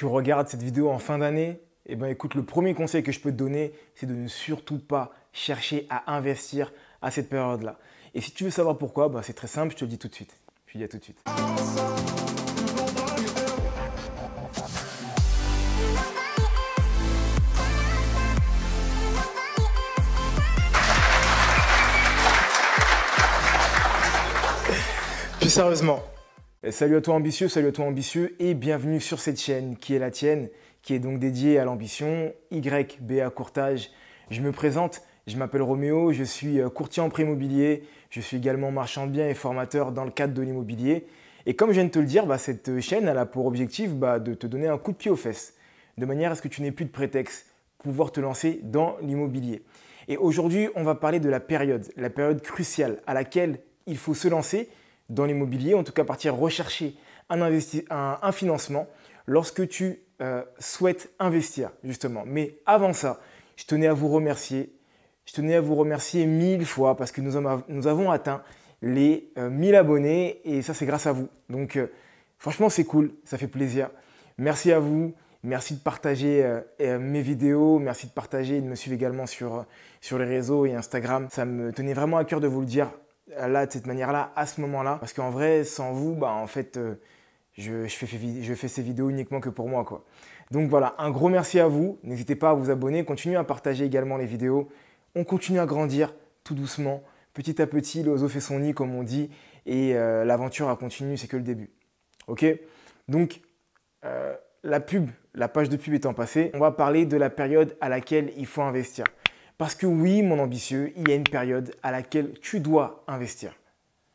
tu regardes cette vidéo en fin d'année, eh ben écoute, le premier conseil que je peux te donner, c'est de ne surtout pas chercher à investir à cette période-là. Et si tu veux savoir pourquoi, ben c'est très simple, je te le dis tout de suite. Je te dis à tout de suite. Plus sérieusement, salut à toi ambitieux et bienvenue sur cette chaîne qui est la tienne, qui est donc dédiée à l'ambition, YBA Courtage. Je me présente, je m'appelle Roméo, je suis courtier en prêt immobilier, je suis également marchand de biens et formateur dans le cadre de l'immobilier. Et comme je viens de te le dire, cette chaîne elle a pour objectif de te donner un coup de pied aux fesses, de manière à ce que tu n'aies plus de prétexte pour pouvoir te lancer dans l'immobilier. Et aujourd'hui, on va parler de la période cruciale à laquelle il faut se lancer dans l'immobilier, en tout cas partir rechercher un financement lorsque tu souhaites investir justement. Mais avant ça, je tenais à vous remercier 1000 fois parce que nous avons atteint les 1000 abonnés et ça c'est grâce à vous. Donc franchement c'est cool, ça fait plaisir. Merci à vous, merci de partager mes vidéos, merci de partager et de me suivre également sur les réseaux et Instagram. Ça me tenait vraiment à cœur de vous le dire là, de cette manière-là, à ce moment-là. Parce qu'en vrai, sans vous, en fait, je fais ces vidéos uniquement que pour moi, quoi. Donc voilà, un gros merci à vous. N'hésitez pas à vous abonner, continuez à partager également les vidéos. On continue à grandir tout doucement. Petit à petit, l'oiseau fait son nid, comme on dit. Et l'aventure a continué, c'est que le début. Ok? Donc, la page de pub étant passée, on va parler de la période à laquelle il faut investir. Parce que oui, mon ambitieux, il y a une période à laquelle tu dois investir.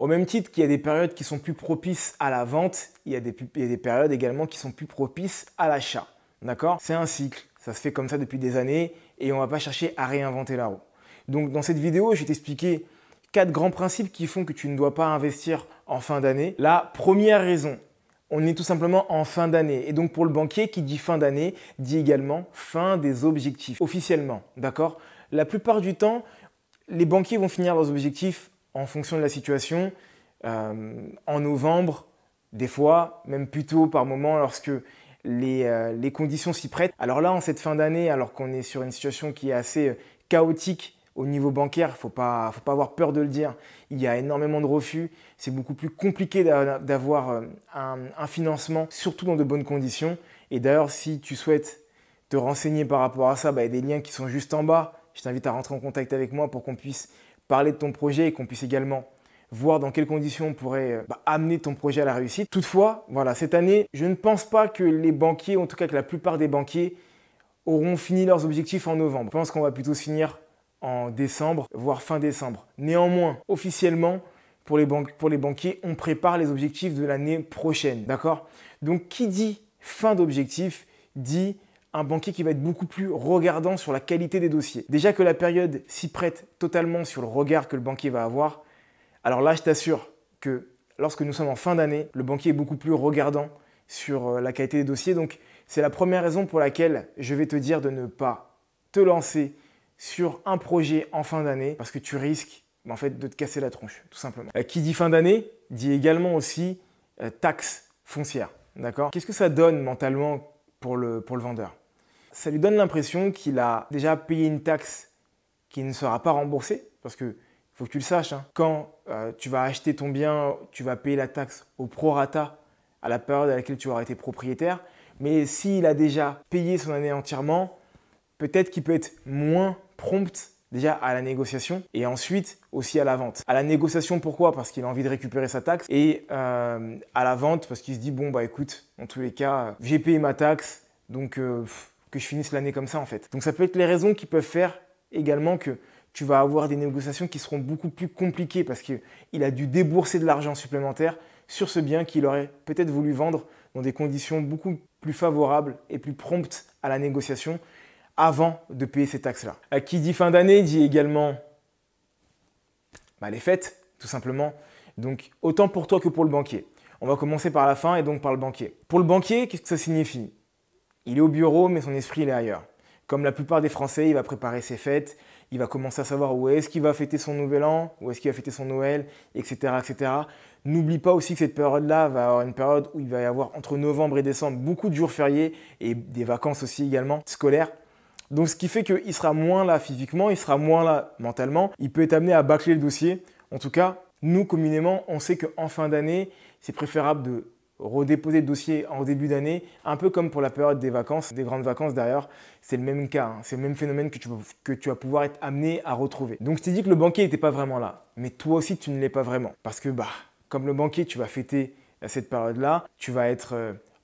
Au même titre qu'il y a des périodes qui sont plus propices à la vente, il y a des périodes également qui sont plus propices à l'achat. D'accord? C'est un cycle, ça se fait comme ça depuis des années et on ne va pas chercher à réinventer la roue. Donc dans cette vidéo, je vais t'expliquer 4 grands principes qui font que tu ne dois pas investir en fin d'année. La première raison, on est tout simplement en fin d'année. Et donc pour le banquier, qui dit fin d'année, dit également fin des objectifs, officiellement. D'accord? La plupart du temps, les banquiers vont finir leurs objectifs en fonction de la situation, en novembre, des fois, même plus tôt par moment lorsque les conditions s'y prêtent. Alors là, en cette fin d'année, alors qu'on est sur une situation qui est assez chaotique au niveau bancaire, il ne faut pas avoir peur de le dire, il y a énormément de refus, c'est beaucoup plus compliqué d'avoir un financement, surtout dans de bonnes conditions. Et d'ailleurs, si tu souhaites te renseigner par rapport à ça, il y a des liens qui sont juste en bas. Je t'invite à rentrer en contact avec moi pour qu'on puisse parler de ton projet et qu'on puisse également voir dans quelles conditions on pourrait amener ton projet à la réussite. Toutefois, voilà, cette année, je ne pense pas que les banquiers, en tout cas que la plupart des banquiers, auront fini leurs objectifs en novembre. Je pense qu'on va plutôt se finir en décembre, voire fin décembre. Néanmoins, officiellement, pour les banquiers, on prépare les objectifs de l'année prochaine. D'accord? Donc, qui dit fin d'objectif dit un banquier qui va être beaucoup plus regardant sur la qualité des dossiers. Déjà que la période s'y prête totalement sur le regard que le banquier va avoir, alors là, je t'assure que lorsque nous sommes en fin d'année, le banquier est beaucoup plus regardant sur la qualité des dossiers. Donc, c'est la première raison pour laquelle je vais te dire de ne pas te lancer sur un projet en fin d'année parce que tu risques en fait, de te casser la tronche, tout simplement. Qui dit fin d'année dit également aussi taxe foncière. D'accord? Qu'est-ce que ça donne mentalement pour le vendeur? Ça lui donne l'impression qu'il a déjà payé une taxe qui ne sera pas remboursée parce que faut que tu le saches, hein, quand tu vas acheter ton bien, tu vas payer la taxe au prorata à la période à laquelle tu auras été propriétaire. Mais s'il a déjà payé son année entièrement, peut-être qu'il peut être moins prompt déjà à la négociation et ensuite aussi à la vente. À la négociation, pourquoi? Parce qu'il a envie de récupérer sa taxe et à la vente parce qu'il se dit bon écoute, dans tous les cas, j'ai payé ma taxe, donc que je finisse l'année comme ça en fait. Donc ça peut être les raisons qui peuvent faire également que tu vas avoir des négociations qui seront beaucoup plus compliquées parce qu'il a dû débourser de l'argent supplémentaire sur ce bien qu'il aurait peut-être voulu vendre dans des conditions beaucoup plus favorables et plus promptes à la négociation avant de payer ces taxes-là. Qui dit fin d'année dit également les fêtes, tout simplement. Donc autant pour toi que pour le banquier. On va commencer par la fin et donc par le banquier. Pour le banquier, qu'est-ce que ça signifie? Il est au bureau, mais son esprit il est ailleurs. Comme la plupart des Français, il va préparer ses fêtes, il va commencer à savoir où est-ce qu'il va fêter son nouvel an, où est-ce qu'il va fêter son Noël, etc. etc. N'oublie pas aussi que cette période-là va avoir une période où il va y avoir entre novembre et décembre beaucoup de jours fériés et des vacances aussi également scolaires. Donc ce qui fait qu'il sera moins là physiquement, il sera moins là mentalement, il peut être amené à bâcler le dossier. En tout cas, nous communément, on sait qu'en fin d'année, c'est préférable de redéposer le dossier en début d'année, un peu comme pour la période des vacances, des grandes vacances d'ailleurs, c'est le même cas, hein. C'est le même phénomène que tu vas pouvoir être amené à retrouver. Donc je t'ai dit que le banquier n'était pas vraiment là, mais toi aussi tu ne l'es pas vraiment. Parce que comme le banquier, tu vas fêter cette période-là, tu vas être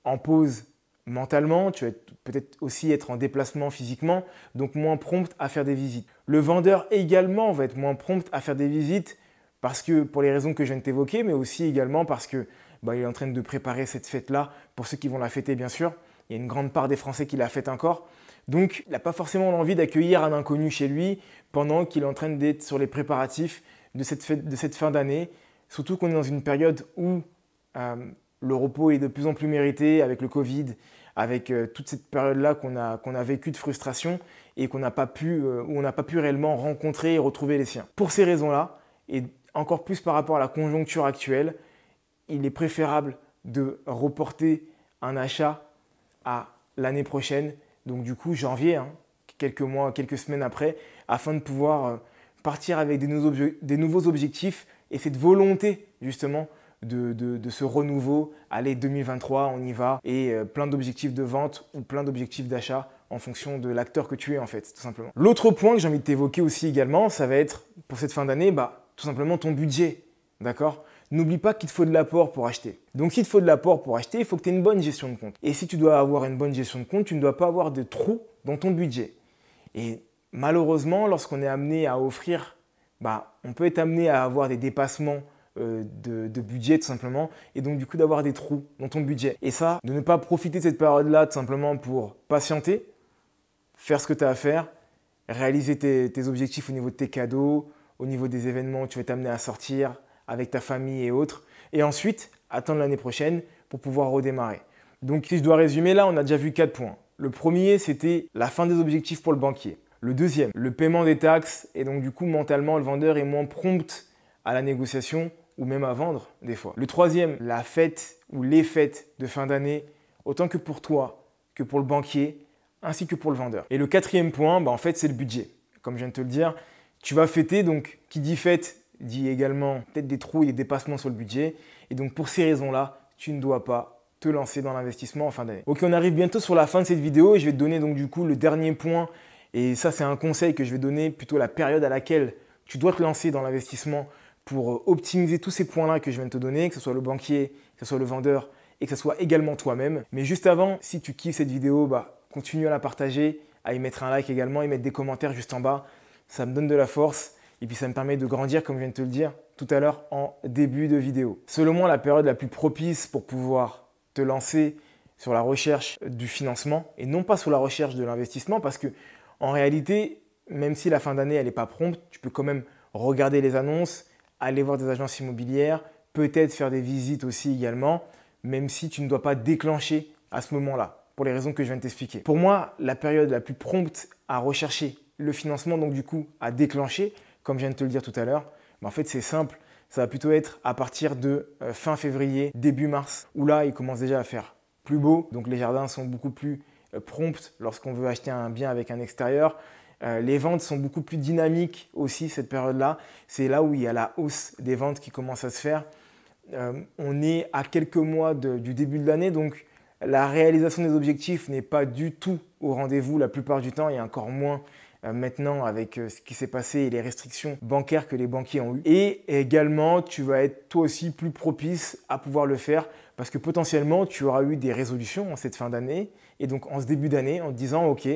en pause mentalement, tu vas peut-être aussi être en déplacement physiquement, donc moins prompt à faire des visites. Le vendeur également va être moins prompt à faire des visites parce que pour les raisons que je viens de t'évoquer, mais aussi également parce que il est en train de préparer cette fête-là pour ceux qui vont la fêter, bien sûr. Il y a une grande part des Français qui la fêtent encore. Donc, il n'a pas forcément l'envie d'accueillir un inconnu chez lui pendant qu'il est en train d'être sur les préparatifs de cette fin d'année. Surtout qu'on est dans une période où le repos est de plus en plus mérité avec le Covid, avec toute cette période-là qu'on a vécue de frustration et où on n'a pas pu réellement rencontrer et retrouver les siens. Pour ces raisons-là, et encore plus par rapport à la conjoncture actuelle, il est préférable de reporter un achat à l'année prochaine, donc du coup janvier, quelques mois, quelques semaines après, afin de pouvoir partir avec des nouveaux objectifs et cette volonté justement de ce renouveau. Allez, 2023, on y va, et plein d'objectifs de vente ou plein d'objectifs d'achat en fonction de l'acteur que tu es en fait, tout simplement. L'autre point que j'ai envie de t'évoquer aussi également, ça va être pour cette fin d'année, tout simplement ton budget, d'accord ? N'oublie pas qu'il te faut de l'apport pour acheter. Donc, s'il te faut de l'apport pour acheter, il faut que tu aies une bonne gestion de compte. Et si tu dois avoir une bonne gestion de compte, tu ne dois pas avoir de trous dans ton budget. Et malheureusement, lorsqu'on est amené à offrir, on peut être amené à avoir des dépassements de budget tout simplement, et donc du coup d'avoir des trous dans ton budget. Et ça, de ne pas profiter de cette période-là tout simplement pour patienter, faire ce que tu as à faire, réaliser tes objectifs au niveau de tes cadeaux, au niveau des événements où tu vas t'amener à sortir, avec ta famille et autres, et ensuite attendre l'année prochaine pour pouvoir redémarrer. Donc si je dois résumer là, on a déjà vu 4 points. Le premier, c'était la fin des objectifs pour le banquier. Le deuxième, le paiement des taxes, et donc du coup mentalement le vendeur est moins prompt à la négociation ou même à vendre des fois. Le troisième, la fête ou les fêtes de fin d'année, autant que pour toi, que pour le banquier, ainsi que pour le vendeur. Et le quatrième point, en fait c'est le budget. Comme je viens de te le dire, tu vas fêter, donc qui dit fête dit également peut-être des trous et des dépassements sur le budget. Et donc pour ces raisons-là, tu ne dois pas te lancer dans l'investissement en fin d'année. Ok, on arrive bientôt sur la fin de cette vidéo et je vais te donner donc du coup le dernier point. Et ça, c'est un conseil que je vais donner, plutôt la période à laquelle tu dois te lancer dans l'investissement pour optimiser tous ces points-là que je viens de te donner, que ce soit le banquier, que ce soit le vendeur et que ce soit également toi-même. Mais juste avant, si tu kiffes cette vidéo, continue à la partager, à y mettre un like également et mettre des commentaires juste en bas. Ça me donne de la force. Et puis ça me permet de grandir, comme je viens de te le dire tout à l'heure en début de vidéo. Selon moi, la période la plus propice pour pouvoir te lancer sur la recherche du financement et non pas sur la recherche de l'investissement, parce que en réalité, même si la fin d'année elle n'est pas prompte, tu peux quand même regarder les annonces, aller voir des agences immobilières, peut-être faire des visites aussi également, même si tu ne dois pas déclencher à ce moment-là, pour les raisons que je viens de t'expliquer. Pour moi, la période la plus prompte à rechercher le financement, donc du coup à déclencher, comme je viens de te le dire tout à l'heure, en fait c'est simple, ça va plutôt être à partir de fin février, début mars, où là il commence déjà à faire plus beau, donc les jardins sont beaucoup plus prompts lorsqu'on veut acheter un bien avec un extérieur. Les ventes sont beaucoup plus dynamiques aussi cette période-là, c'est là où il y a la hausse des ventes qui commence à se faire. On est à quelques mois du début de l'année, donc la réalisation des objectifs n'est pas du tout au rendez-vous la plupart du temps, et encore moins maintenant avec ce qui s'est passé et les restrictions bancaires que les banquiers ont eues. Et également, tu vas être toi aussi plus propice à pouvoir le faire parce que potentiellement, tu auras eu des résolutions en cette fin d'année et donc en ce début d'année en te disant « Ok,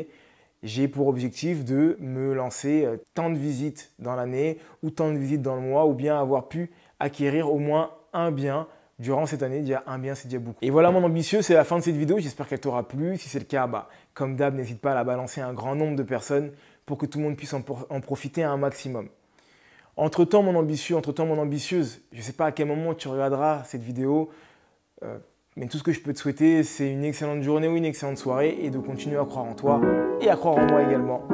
j'ai pour objectif de me lancer tant de visites dans l'année ou tant de visites dans le mois ou bien avoir pu acquérir au moins un bien durant cette année. Déjà un bien, c'est déjà beaucoup. » Et voilà mon ambitieux, c'est la fin de cette vidéo. J'espère qu'elle t'aura plu. Si c'est le cas, comme d'hab, n'hésite pas à la balancer à un grand nombre de personnes pour que tout le monde puisse en profiter un maximum. Entre-temps, mon ambitieux, entre-temps, mon ambitieuse, je ne sais pas à quel moment tu regarderas cette vidéo, mais tout ce que je peux te souhaiter, c'est une excellente journée ou une excellente soirée et de continuer à croire en toi et à croire en moi également.